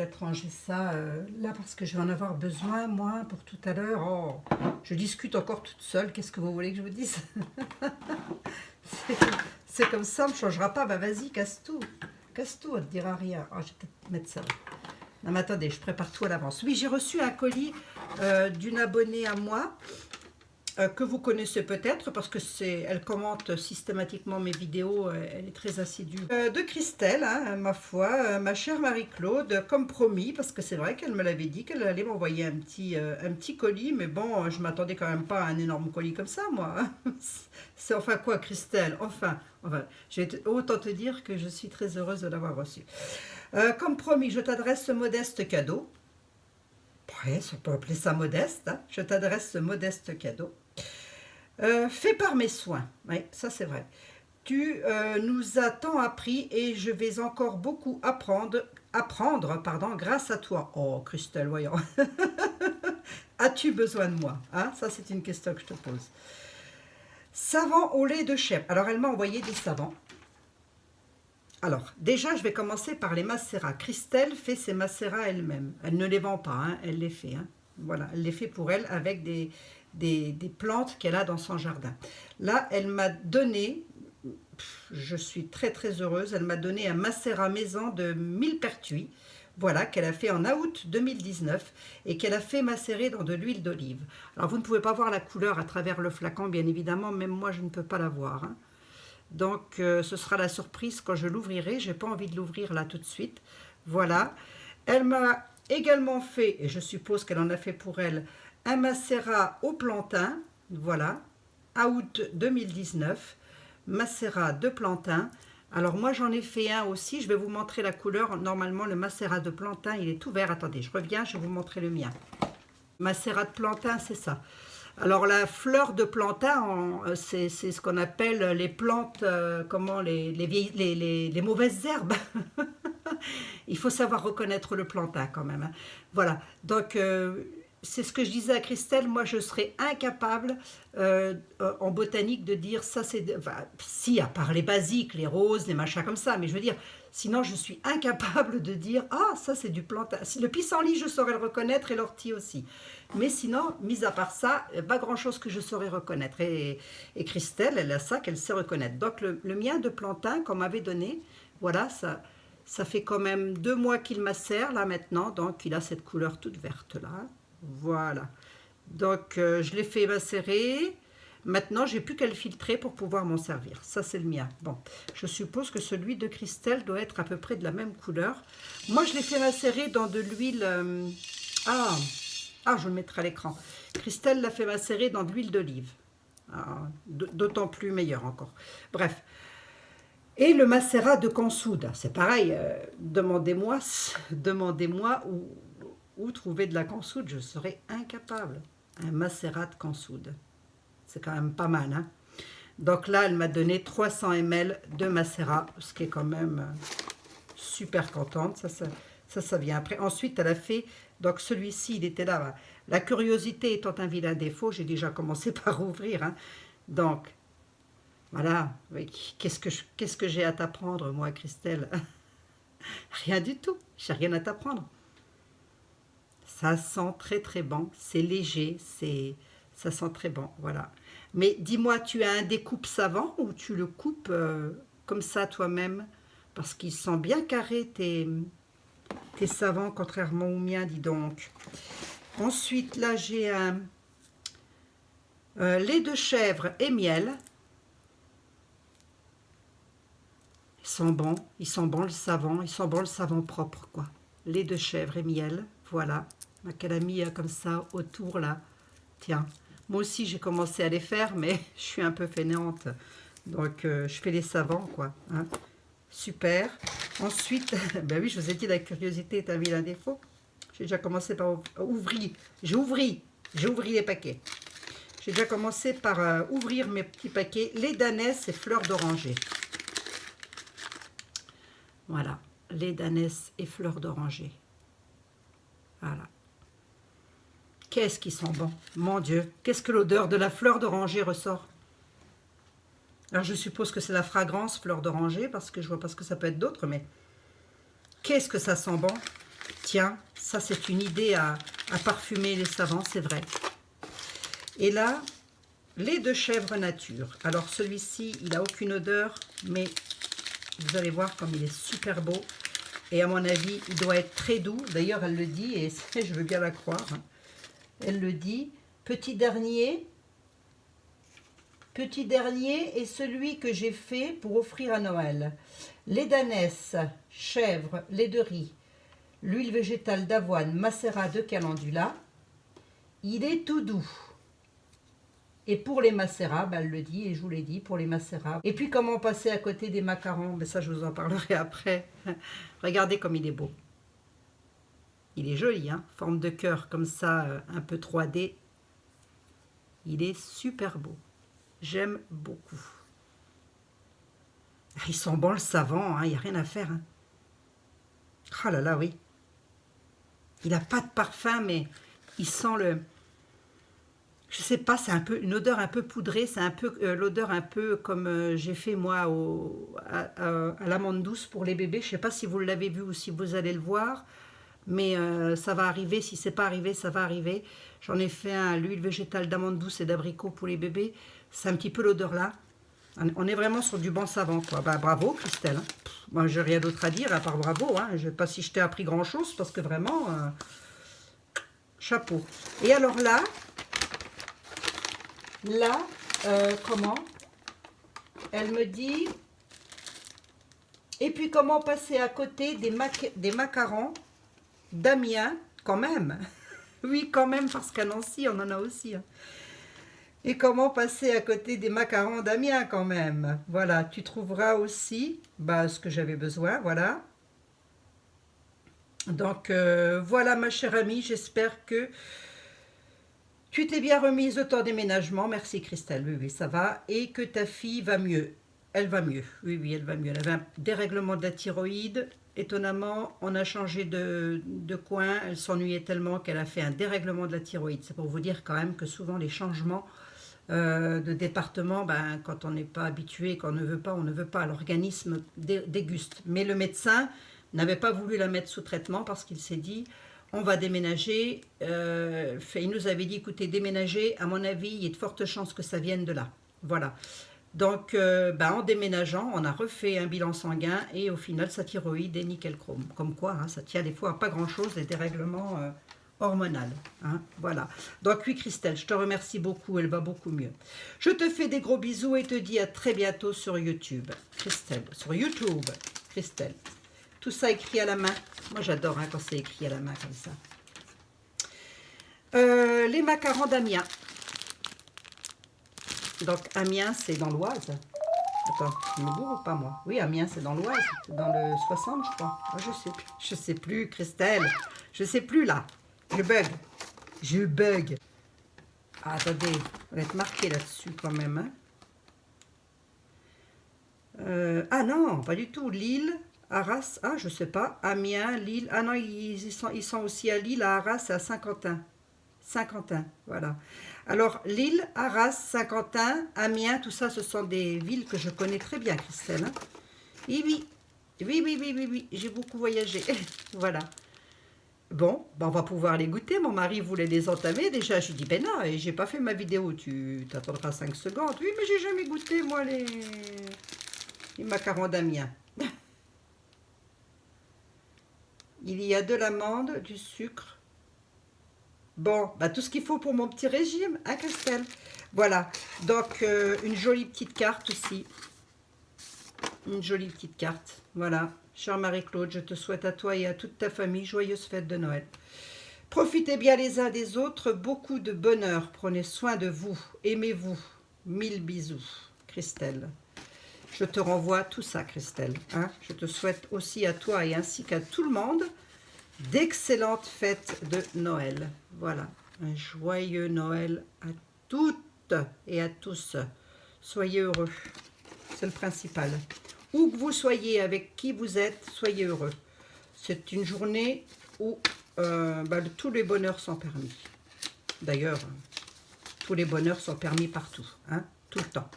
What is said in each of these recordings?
peut-être ranger ça là parce que je vais en avoir besoin, moi, pour tout à l'heure. Oh, je discute encore toute seule. Qu'est-ce que vous voulez que je vous dise? C'est comme ça, on ne me changera pas. Bah vas-y, casse tout. Casse tout, elle ne te dira rien. Oh, je vais peut-être mettre ça là. Non, mais attendez, je prépare tout à l'avance. Oui, j'ai reçu un colis d'une abonnée à moi. Que vous connaissez peut-être parce que elle commente systématiquement mes vidéos, elle est très assidue. De Christelle, hein, ma foi, ma chère Marie-Claude, comme promis, parce que c'est vrai qu'elle me l'avait dit qu'elle allait m'envoyer un petit colis, mais bon, je m'attendais quand même pas à un énorme colis comme ça, moi. C'est enfin quoi, Christelle? Enfin, autant te dire que je suis très heureuse de l'avoir reçu. Comme promis, je t'adresse ce modeste cadeau. Ouais, on peut appeler ça modeste, hein. Je t'adresse ce modeste cadeau. Fait par mes soins, oui, ça c'est vrai. Tu nous as tant appris et je vais encore beaucoup apprendre grâce à toi. Oh, Christelle, voyons. As-tu besoin de moi, hein? Ça, c'est une question que je te pose. Savon au lait de chèvre. Alors, elle m'a envoyé des savons. Alors, déjà, je vais commencer par les macérats. Christelle fait ses macérats elle-même. Elle ne les vend pas, hein, elle les fait. Hein. Voilà, elle les fait pour elle avec des plantes qu'elle a dans son jardin. Là, elle m'a donné, je suis très très heureuse, elle m'a donné un macérat maison de millepertuis, voilà, qu'elle a fait en août 2019 et qu'elle a fait macérer dans de l'huile d'olive. Alors, vous ne pouvez pas voir la couleur à travers le flacon, bien évidemment, même moi, je ne peux pas la voir. Hein. Donc, ce sera la surprise quand je l'ouvrirai. Je n'ai pas envie de l'ouvrir là tout de suite. Voilà. Elle m'a également fait, et je suppose qu'elle en a fait pour elle, un macérat au plantain. Voilà. Août 2019. Macérat de plantain. Alors, moi, j'en ai fait un aussi. Je vais vous montrer la couleur. Normalement, le macérat de plantain, il est tout vert. Attendez, je reviens. Je vais vous montrer le mien. Macérat de plantain, c'est ça. Alors la fleur de plantain, c'est ce qu'on appelle les plantes, les mauvaises herbes. Il faut savoir reconnaître le plantain quand même. Hein. Voilà, donc c'est ce que je disais à Christelle, moi je serais incapable en botanique de dire ça c'est... Enfin, si, à part les basiques, les roses, les machins comme ça, mais je veux dire, sinon je suis incapable de dire ah ça c'est du plantain. Si le pissenlit je saurais le reconnaître et l'ortie aussi. Mais sinon, mis à part ça, pas grand chose que je saurais reconnaître. Et Christelle, elle a ça qu'elle sait reconnaître. Donc le mien de plantain qu'on m'avait donné, voilà, ça fait quand même 2 mois qu'il macère là maintenant, donc il a cette couleur toute verte là. Voilà. Donc je l'ai fait macérer. Maintenant, j'ai plus qu'à le filtrer pour pouvoir m'en servir. Ça, c'est le mien. Bon, je suppose que celui de Christelle doit être à peu près de la même couleur. Moi, je l'ai fait macérer dans de l'huile... je le mettrai à l'écran. Christelle l'a fait macérer dans de l'huile d'olive. D'autant plus meilleur encore. Bref. Et le macérat de consoude. C'est pareil. Demandez-moi où trouver de la consoude. Je serais incapable. Un macérat de consoude. C'est quand même pas mal. Hein. Donc là, elle m'a donné 300 ml de macérat, ce qui est quand même super contente. Ça vient après. Ensuite, elle a fait... Donc celui-ci, il était là. La curiosité étant un vilain défaut, j'ai déjà commencé par ouvrir. Hein. Donc, voilà. Oui, qu'est-ce que j'ai à t'apprendre, moi, Christelle? Rien du tout. J'ai rien à t'apprendre. Ça sent très très bon. C'est léger. Ça sent très bon. Voilà. Mais dis-moi, tu as un découpe savant ou tu le coupes comme ça toi-même? Parce qu'ils sont bien carrés, tes savants, contrairement aux miens, dis donc. Ensuite, là, j'ai un lait de chèvre et miel. Ils sont bons le savon, ils sont bons le savon propre, quoi. Lait de chèvre et miel, voilà. Qu'elle a mis comme ça autour, là. Tiens, moi aussi, j'ai commencé à les faire, mais je suis un peu fainéante. Donc, je fais les savons, quoi. Hein. Super. Ensuite, ben oui, je vous ai dit, la curiosité est un vilain défaut. J'ai déjà commencé par ouvrir. J'ai ouvert les paquets. J'ai déjà commencé par ouvrir mes petits paquets. Lait d'ânesse et fleurs d'oranger. Voilà. Lait d'ânesse et fleurs d'oranger. Voilà. Qu'est-ce qu'ils sont bons. Mon Dieu. Qu'est-ce que l'odeur de la fleur d'oranger ressort. Alors, je suppose que c'est la fragrance fleur d'oranger, parce que je vois pas ce que ça peut être d'autre, mais qu'est-ce que ça sent bon. Tiens, ça c'est une idée à parfumer les savants, c'est vrai. Et là, lait de chèvre nature. Alors celui-ci, il n'a aucune odeur, mais vous allez voir comme il est super beau. Et à mon avis, il doit être très doux. D'ailleurs, elle le dit, et je veux bien la croire. Elle le dit. Petit dernier est celui que j'ai fait pour offrir à Noël. Lait d'ânesse, chèvre, lait de riz, l'huile végétale d'avoine, macérat de calendula. Il est tout doux. Et pour les macérats, ben elle le dit, et je vous l'ai dit, pour les macérats. Et puis comment passer à côté des macarons, ben ça je vous en parlerai après. Regardez comme il est beau. Il est joli, hein, forme de cœur comme ça, un peu 3D. Il est super beau. J'aime beaucoup. Il sent bon le savon, hein, il n'y a rien à faire. Hein. Oh là là, oui. Il n'a pas de parfum, mais il sent le... Je sais pas, c'est un peu une odeur un peu poudrée, c'est un peu l'odeur un peu comme j'ai fait moi à l'amande douce pour les bébés. Je sais pas si vous l'avez vu ou si vous allez le voir, mais ça va arriver. Si c'est pas arrivé, ça va arriver. J'en ai fait un à l'huile végétale d'amande douce et d'abricot pour les bébés. C'est un petit peu l'odeur là. On est vraiment sur du bon savon, quoi. Bah, bravo, Christelle. Hein. Moi, j'ai rien d'autre à dire à part bravo. Hein. Je ne sais pas si je t'ai appris grand chose parce que vraiment, chapeau. Et alors là. Comment elle me dit, et puis comment passer à côté des macarons d'Amiens, quand même, oui quand même, parce qu'à Nancy on en a aussi, hein. Et comment passer à côté des macarons d'Amiens quand même, voilà, tu trouveras aussi ce que j'avais besoin, voilà. Donc voilà ma chère amie, j'espère que tu t'es bien remise de ton déménagement, merci Christelle, oui, oui, ça va, et que ta fille va mieux, elle va mieux, oui, oui, elle va mieux, elle avait un dérèglement de la thyroïde, étonnamment, on a changé de coin, elle s'ennuyait tellement qu'elle a fait un dérèglement de la thyroïde, c'est pour vous dire quand même que souvent les changements de département, quand on n'est pas habitué, qu'on ne veut pas, on ne veut pas, l'organisme déguste, mais le médecin n'avait pas voulu la mettre sous traitement parce qu'il s'est dit... On va déménager. Il nous avait dit, écoutez, déménager, à mon avis, il y a de fortes chances que ça vienne de là. Voilà. Donc, en déménageant, on a refait un bilan sanguin et au final, sa thyroïde est nickel chrome. Comme quoi, hein, ça tient des fois à pas grand-chose, les dérèglements hormonaux. Hein, voilà. Donc, oui, Christelle, je te remercie beaucoup, elle va beaucoup mieux. Je te fais des gros bisous et te dis à très bientôt sur YouTube. Christelle, sur YouTube, Christelle. Tout ça écrit à la main. Moi, j'adore quand c'est écrit à la main comme ça. Les macarons d'Amiens. Donc, Amiens, c'est dans l'Oise. Attends, je me bourre ou pas, moi? Oui, Amiens, c'est dans l'Oise. C'est dans le 60, je crois. Oh, je sais plus. Je sais plus, Christelle. Je sais plus, là. Je bug. Je bug. Ah, attendez. On va être marqué là-dessus, quand même. Hein. Ah non, pas du tout. Lille... Arras, ah je sais pas, Amiens, Lille, ah non ils sont aussi à Lille, à Arras et à Saint-Quentin, Saint-Quentin, voilà. Alors Lille, Arras, Saint-Quentin, Amiens, tout ça ce sont des villes que je connais très bien Christelle, hein. Oui, oui, j'ai beaucoup voyagé, voilà. Bon, on va pouvoir les goûter, mon mari voulait les entamer, déjà je lui dis ben non, et j'ai pas fait ma vidéo, tu t'attendras 5 secondes, oui mais j'ai jamais goûté moi les macarons d'Amiens. Il y a de l'amande, du sucre. Bon, tout ce qu'il faut pour mon petit régime, hein, Christelle? Voilà, donc une jolie petite carte aussi. Une jolie petite carte, voilà. Chère Marie-Claude, je te souhaite à toi et à toute ta famille joyeuses fêtes de Noël. Profitez bien les uns des autres, beaucoup de bonheur. Prenez soin de vous, aimez-vous. 1000 bisous, Christelle. Je te renvoie tout ça, Christelle. Hein. Je te souhaite aussi à toi et ainsi qu'à tout le monde d'excellentes fêtes de Noël. Voilà, un joyeux Noël à toutes et à tous. Soyez heureux, c'est le principal. Où que vous soyez, avec qui vous êtes, soyez heureux. C'est une journée où tous les bonheurs sont permis. D'ailleurs, tous les bonheurs sont permis partout, hein, tout le temps.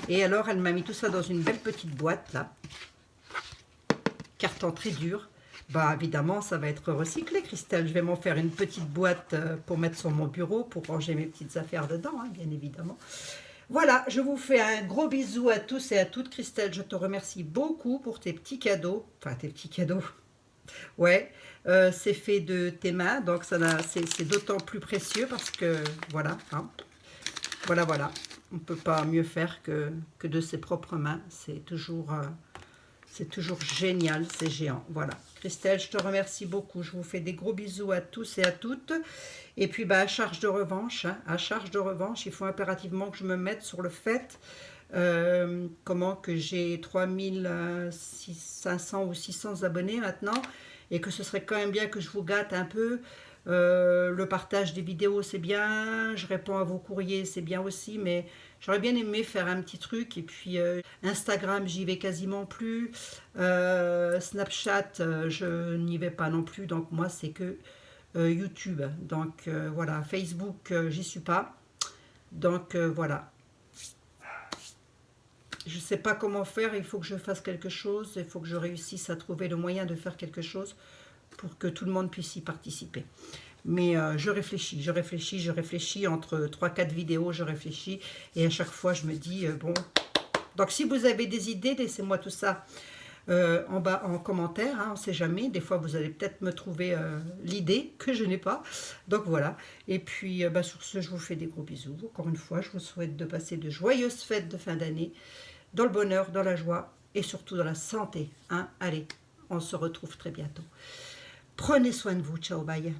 Et alors, elle m'a mis tout ça dans une belle petite boîte, là. Carton très dur. Bah évidemment, ça va être recyclé, Christelle. Je vais m'en faire une petite boîte pour mettre sur mon bureau, pour ranger mes petites affaires dedans, hein, bien évidemment. Voilà, je vous fais un gros bisou à tous et à toutes. Christelle, je te remercie beaucoup pour tes petits cadeaux. Enfin, tes petits cadeaux. Ouais, c'est fait de tes mains, donc c'est d'autant plus précieux parce que, voilà, hein, voilà, voilà. On ne peut pas mieux faire que de ses propres mains. C'est toujours génial, c'est géant. Voilà. Christelle, je te remercie beaucoup. Je vous fais des gros bisous à tous et à toutes. Et puis, bah, à charge de revanche, hein, à charge de revanche, il faut impérativement que je me mette sur le fait comment que j'ai 3500 ou 600 abonnés maintenant et que ce serait quand même bien que je vous gâte un peu. Le partage des vidéos, c'est bien. Je réponds à vos courriers, c'est bien aussi. Mais j'aurais bien aimé faire un petit truc. Et puis Instagram, j'y vais quasiment plus. Snapchat, je n'y vais pas non plus. Donc moi, c'est que YouTube. Donc voilà, Facebook, j'y suis pas. Donc voilà. Je ne sais pas comment faire, il faut que je fasse quelque chose, il faut que je réussisse à trouver le moyen de faire quelque chose pour que tout le monde puisse y participer. Mais je réfléchis entre 3-4 vidéos, je réfléchis et à chaque fois je me dis, bon, donc si vous avez des idées, laissez-moi tout ça en bas en commentaire, hein, on ne sait jamais, des fois vous allez peut-être me trouver l'idée que je n'ai pas, donc voilà, et puis bah, sur ce je vous fais des gros bisous, encore une fois je vous souhaite de passer de joyeuses fêtes de fin d'année, dans le bonheur, dans la joie et surtout dans la santé, hein. Allez, on se retrouve très bientôt. Prenez soin de vous, ciao, bye.